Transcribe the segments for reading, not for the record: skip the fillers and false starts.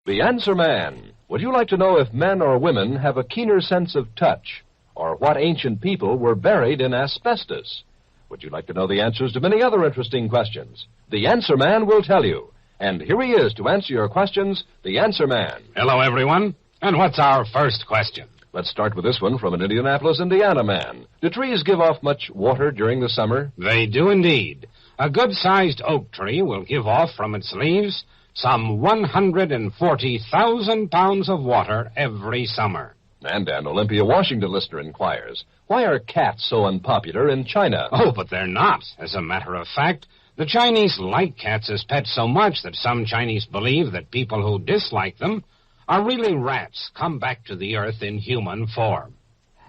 The Answer Man. Would you like to know if men or women have a keener sense of touch, or what ancient people were buried in asbestos? Would you like to know the answers to many other interesting questions? The Answer Man will tell you. And here he is to answer your questions, the Answer Man. Hello, everyone. And what's our first question? Let's start with this one from an Indianapolis, Indiana man. Do trees give off much water during the summer? They do indeed. A good-sized oak tree will give off from its leaves some 140,000 pounds of water every summer. And an Olympia, Washington listener inquires, why are cats so unpopular in China? Oh, but they're not. As a matter of fact, the Chinese like cats as pets so much that some Chinese believe that people who dislike them are really rats come back to the earth in human form.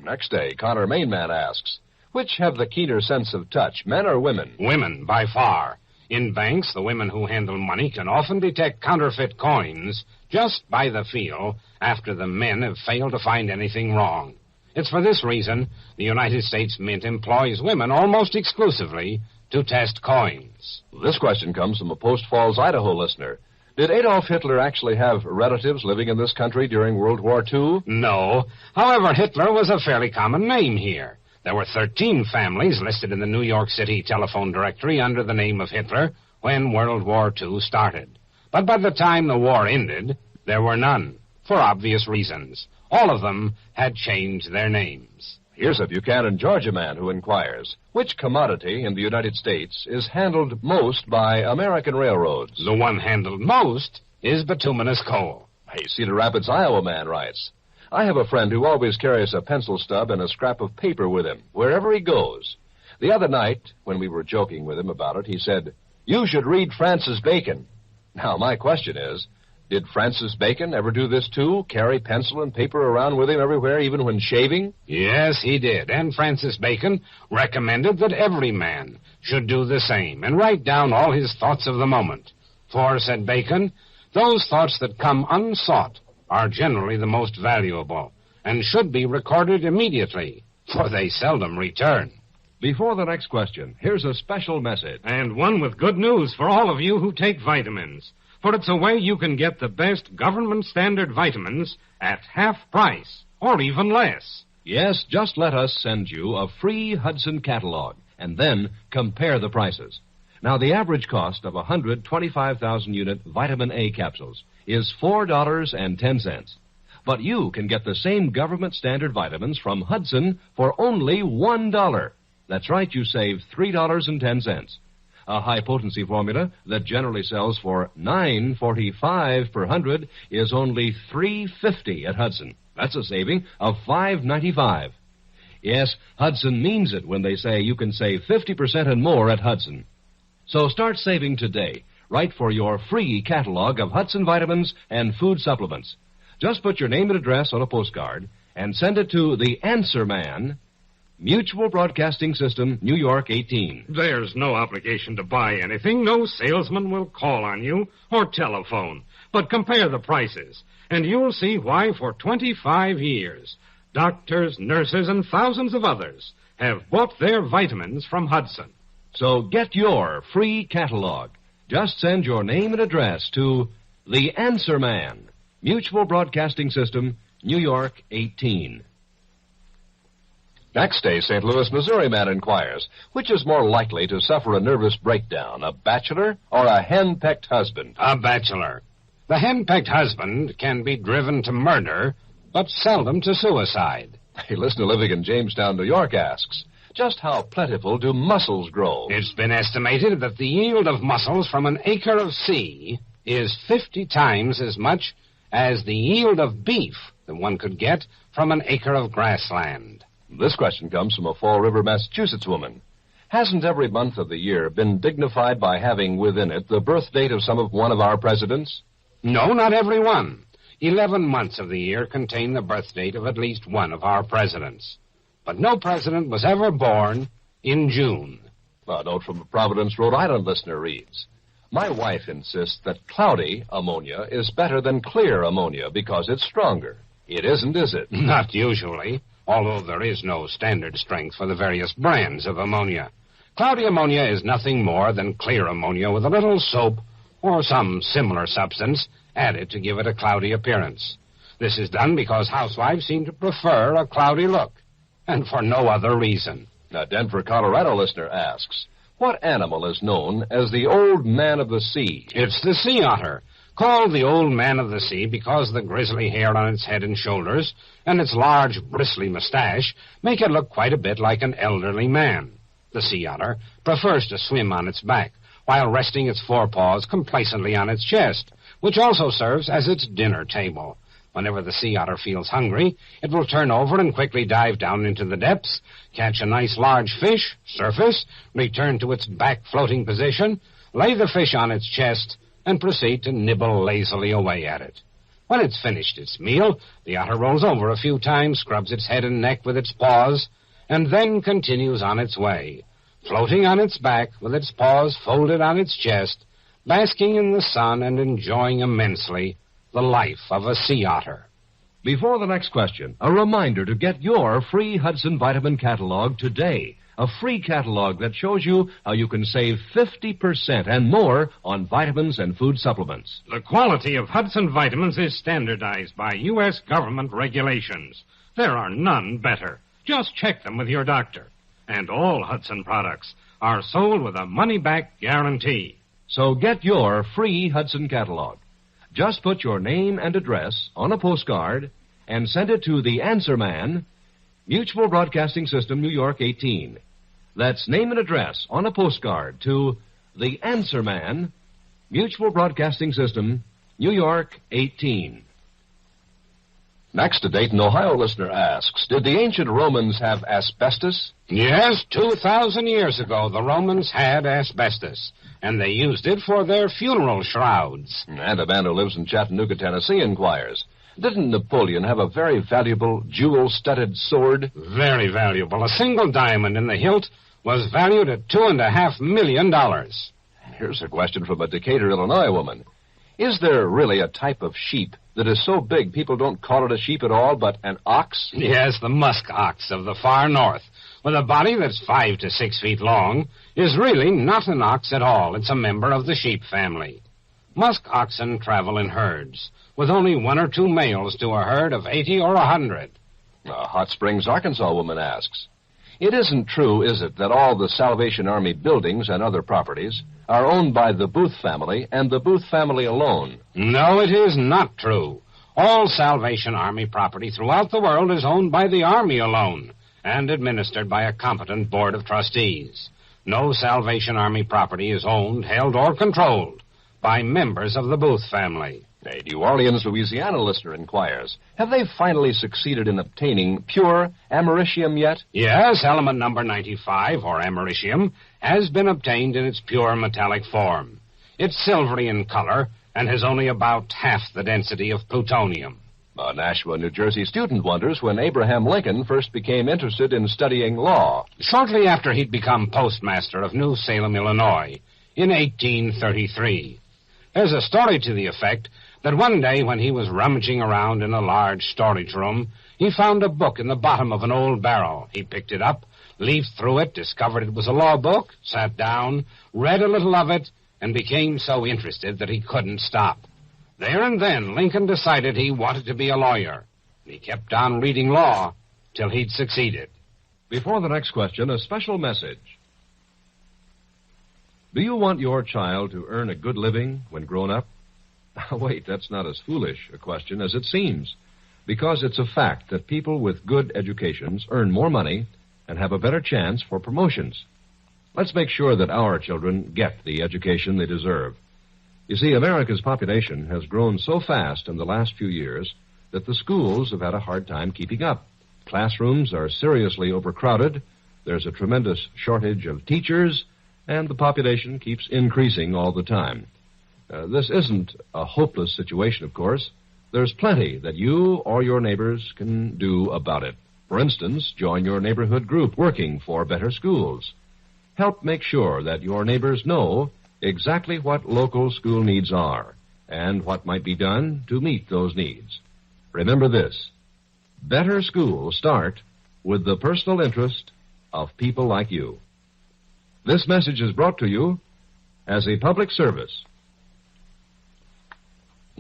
Next day, Connor Mainman asks, which have the keener sense of touch, men or women? Women, by far. In banks, the women who handle money can often detect counterfeit coins just by the feel after the men have failed to find anything wrong. It's for this reason the United States Mint employs women almost exclusively to test coins. This question comes from a Post Falls, Idaho listener. Did Adolf Hitler actually have relatives living in this country during World War II? No. However, Hitler was a fairly common name here. There were 13 families listed in the New York City telephone directory under the name of Hitler when World War II started. But by the time the war ended, there were none, for obvious reasons. All of them had changed their names. Here's a Buchanan, Georgia man who inquires, which commodity in the United States is handled most by American railroads? The one handled most is bituminous coal. A Cedar Rapids, Iowa man writes, I have a friend who always carries a pencil stub and a scrap of paper with him, wherever he goes. The other night, when we were joking with him about it, he said, you should read Francis Bacon. Now, my question is, did Francis Bacon ever do this too, carry pencil and paper around with him everywhere, even when shaving? Yes, he did, and Francis Bacon recommended that every man should do the same and write down all his thoughts of the moment. For, said Bacon, those thoughts that come unsought are generally the most valuable and should be recorded immediately, for they seldom return. Before the next question, here's a special message. And one with good news for all of you who take vitamins. For it's a way you can get the best government standard vitamins at half price, or even less. Yes, just let us send you a free Hudson catalog, and then compare the prices. Now, the average cost of 100 25,000-unit vitamin A capsules is $4.10. But you can get the same government standard vitamins from Hudson for only $1. That's right, you save $3.10. A high-potency formula that generally sells for $9.45 per 100 is only $3.50 at Hudson. That's a saving of $5.95. Yes, Hudson means it when they say you can save 50% and more at Hudson. So start saving today. Write for your free catalog of Hudson vitamins and food supplements. Just put your name and address on a postcard and send it to The Answer Man, Mutual Broadcasting System, New York 18. There's no obligation to buy anything. No salesman will call on you or telephone. But compare the prices, and you'll see why for 25 years, doctors, nurses, and thousands of others have bought their vitamins from Hudson. So get your free catalog. Just send your name and address to The Answer Man, Mutual Broadcasting System, New York 18. Next day, St. Louis, Missouri man inquires, which is more likely to suffer a nervous breakdown, a bachelor or a hen-pecked husband? A bachelor. The hen-pecked husband can be driven to murder, but seldom to suicide. A listener living in Jamestown, New York asks, just how plentiful do mussels grow? It's been estimated that the yield of mussels from an acre of sea is 50 times as much as the yield of beef that one could get from an acre of grassland. This question comes from a Fall River, Massachusetts woman. Hasn't every month of the year been dignified by having within it the birth date of one of our presidents? No, not every one. 11 months of the year contain the birth date of at least one of our presidents. But no president was ever born in June. A note from a Providence, Rhode Island listener reads, my wife insists that cloudy ammonia is better than clear ammonia because it's stronger. It isn't, is it? Not usually, although there is no standard strength for the various brands of ammonia. Cloudy ammonia is nothing more than clear ammonia with a little soap or some similar substance added to give it a cloudy appearance. This is done because housewives seem to prefer a cloudy look, and for no other reason. A Denver, Colorado listener asks, what animal is known as the old man of the sea? It's the sea otter, called the old man of the sea because the grizzly hair on its head and shoulders and its large, bristly mustache make it look quite a bit like an elderly man. The sea otter prefers to swim on its back while resting its forepaws complacently on its chest, which also serves as its dinner table. Whenever the sea otter feels hungry, it will turn over and quickly dive down into the depths, catch a nice large fish, surface, return to its back floating position, lay the fish on its chest, and proceed to nibble lazily away at it. When it's finished its meal, the otter rolls over a few times, scrubs its head and neck with its paws, and then continues on its way, floating on its back with its paws folded on its chest, basking in the sun and enjoying immensely the life of a sea otter. Before the next question, a reminder to get your free Hudson Vitamin Catalog today. A free catalog that shows you how you can save 50% and more on vitamins and food supplements. The quality of Hudson vitamins is standardized by U.S. government regulations. There are none better. Just check them with your doctor. And all Hudson products are sold with a money-back guarantee. So get your free Hudson Catalog. Just put your name and address on a postcard and send it to The Answer Man, Mutual Broadcasting System, New York 18. That's name and address on a postcard to The Answer Man, Mutual Broadcasting System, New York 18. Next, a Dayton, Ohio listener asks, did the ancient Romans have asbestos? Yes, 2,000 years ago, the Romans had asbestos, and they used it for their funeral shrouds. And a man who lives in Chattanooga, Tennessee, inquires, didn't Napoleon have a very valuable jewel-studded sword? Very valuable. A single diamond in the hilt was valued at $2.5 million. Here's a question from a Decatur, Illinois woman. Is there really a type of sheep that is so big people don't call it a sheep at all, but an ox? Yes, the musk ox of the far north, with a body that's 5 to 6 feet long, is really not an ox at all. It's a member of the sheep family. Musk oxen travel in herds, with only 1 or 2 males to a herd of 80 or 100. A Hot Springs, Arkansas woman asks, it isn't true, is it, that all the Salvation Army buildings and other properties are owned by the Booth family and the Booth family alone? No, it is not true. All Salvation Army property throughout the world is owned by the Army alone and administered by a competent board of trustees. No Salvation Army property is owned, held, or controlled by members of the Booth family. A New Orleans, Louisiana listener inquires, have they finally succeeded in obtaining pure americium yet? Yes, element number 95, or americium, has been obtained in its pure metallic form. It's silvery in color and has only about half the density of plutonium. A Nashua, New Jersey student wonders when Abraham Lincoln first became interested in studying law. Shortly after he'd become postmaster of New Salem, Illinois, in 1833. There's a story to the effect that one day when he was rummaging around in a large storage room, he found a book in the bottom of an old barrel. He picked it up, leafed through it, discovered it was a law book, sat down, read a little of it, and became so interested that he couldn't stop. There and then, Lincoln decided he wanted to be a lawyer. And he kept on reading law till he'd succeeded. Before the next question, a special message. Do you want your child to earn a good living when grown up? Wait, that's not as foolish a question as it seems, because it's a fact that people with good educations earn more money and have a better chance for promotions. Let's make sure that our children get the education they deserve. You see, America's population has grown so fast in the last few years that the schools have had a hard time keeping up. Classrooms are seriously overcrowded, there's a tremendous shortage of teachers, and the population keeps increasing all the time. This isn't a hopeless situation, of course. There's plenty that you or your neighbors can do about it. For instance, join your neighborhood group working for better schools. Help make sure that your neighbors know exactly what local school needs are and what might be done to meet those needs. Remember this, better schools start with the personal interest of people like you. This message is brought to you as a public service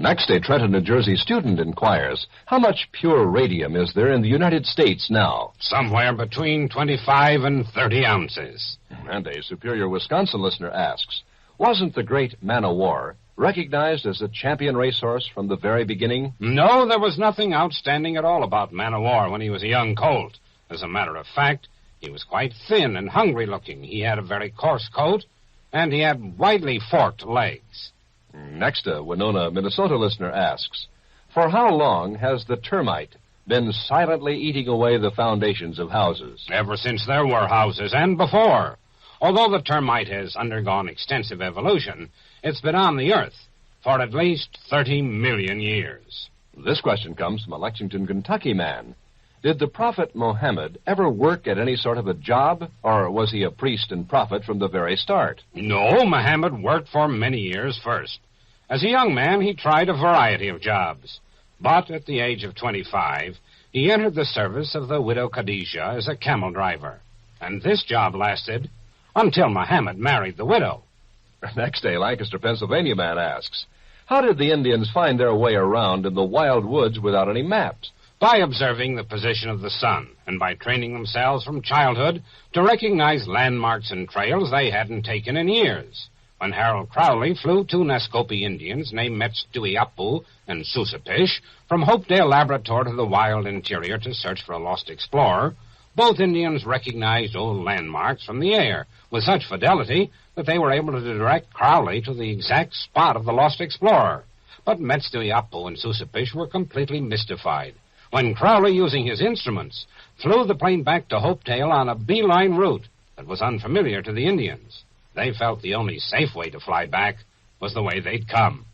Next, a Trenton, New Jersey student inquires, how much pure radium is there in the United States now? Somewhere between 25 and 30 ounces. And a Superior, Wisconsin listener asks, wasn't the great Man o' War recognized as a champion racehorse from the very beginning? No, there was nothing outstanding at all about Man o' War when he was a young colt. As a matter of fact, he was quite thin and hungry-looking. He had a very coarse coat, and he had widely forked legs. Next, a Winona, Minnesota listener asks, for how long has the termite been silently eating away the foundations of houses? Ever since there were houses, and before. Although the termite has undergone extensive evolution, it's been on the Earth for at least 30 million years. This question comes from a Lexington, Kentucky man. Did the Prophet Muhammad ever work at any sort of a job, or was he a priest and prophet from the very start? No, Muhammad worked for many years first. As a young man, he tried a variety of jobs. But at the age of 25, he entered the service of the widow Khadijah as a camel driver. And this job lasted until Muhammad married the widow. Next day, Lancaster, Pennsylvania man asks, how did the Indians find their way around in the wild woods without any maps? By observing the position of the sun, and by training themselves from childhood to recognize landmarks and trails they hadn't taken in years. When Harold Crowley flew two Nascopi Indians named Metstuiapu and Susapish from Hopedale Laboratory to the wild interior to search for a lost explorer, both Indians recognized old landmarks from the air with such fidelity that they were able to direct Crowley to the exact spot of the lost explorer. But Metstuiapu and Susapish were completely mystified when Crowley, using his instruments, flew the plane back to Hopedale on a beeline route that was unfamiliar to the Indians. They felt the only safe way to fly back was the way they'd come.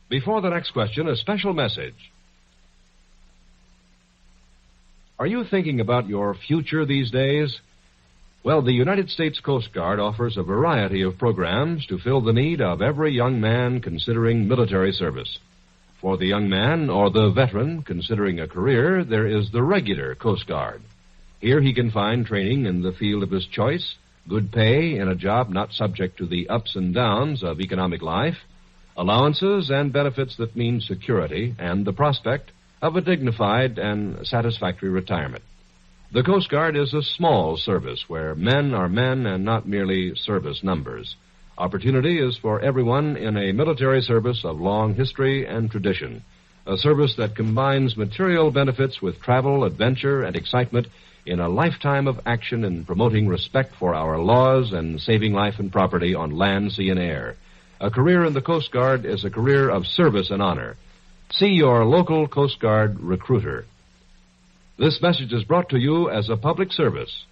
Before the next question, a special message. Are you thinking about your future these days? Well, the United States Coast Guard offers a variety of programs to fill the need of every young man considering military service. For the young man or the veteran considering a career, there is the regular Coast Guard. Here he can find training in the field of his choice, good pay in a job not subject to the ups and downs of economic life, allowances and benefits that mean security and the prospect of a dignified and satisfactory retirement. The Coast Guard is a small service where men are men and not merely service numbers. Opportunity is for everyone in a military service of long history and tradition, a service that combines material benefits with travel, adventure, and excitement in a lifetime of action in promoting respect for our laws and saving life and property on land, sea, and air. A career in the Coast Guard is a career of service and honor. See your local Coast Guard recruiter. This message is brought to you as a public service.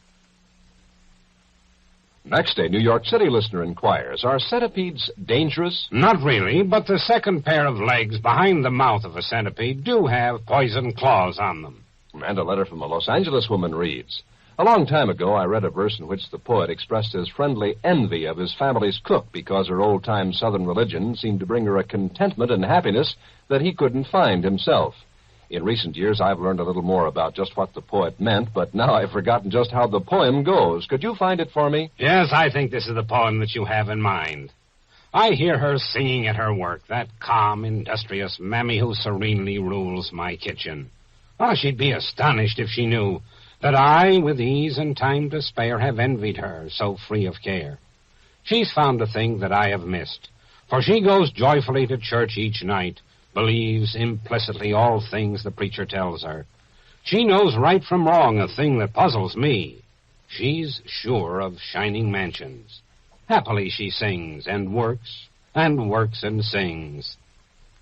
Next, a New York City listener inquires, are centipedes dangerous? Not really, but the second pair of legs behind the mouth of a centipede do have poison claws on them. And a letter from a Los Angeles woman reads, a long time ago I read a verse in which the poet expressed his friendly envy of his family's cook because her old-time Southern religion seemed to bring her a contentment and happiness that he couldn't find himself. In recent years, I've learned a little more about just what the poet meant, but now I've forgotten just how the poem goes. Could you find it for me? Yes, I think this is the poem that you have in mind. I hear her singing at her work, that calm, industrious mammy who serenely rules my kitchen. Oh, she'd be astonished if she knew that I, with ease and time to spare, have envied her, so free of care. She's found a thing that I have missed, for she goes joyfully to church each night, believes implicitly all things the preacher tells her. She knows right from wrong, a thing that puzzles me. She's sure of shining mansions. Happily she sings and works and sings.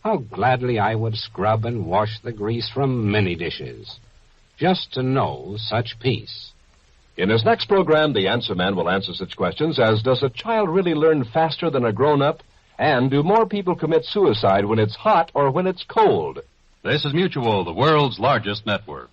How gladly I would scrub and wash the grease from many dishes, just to know such peace. In his next program, the Answer Man will answer such questions as, does a child really learn faster than a grown-up? And do more people commit suicide when it's hot or when it's cold? This is Mutual, the world's largest network.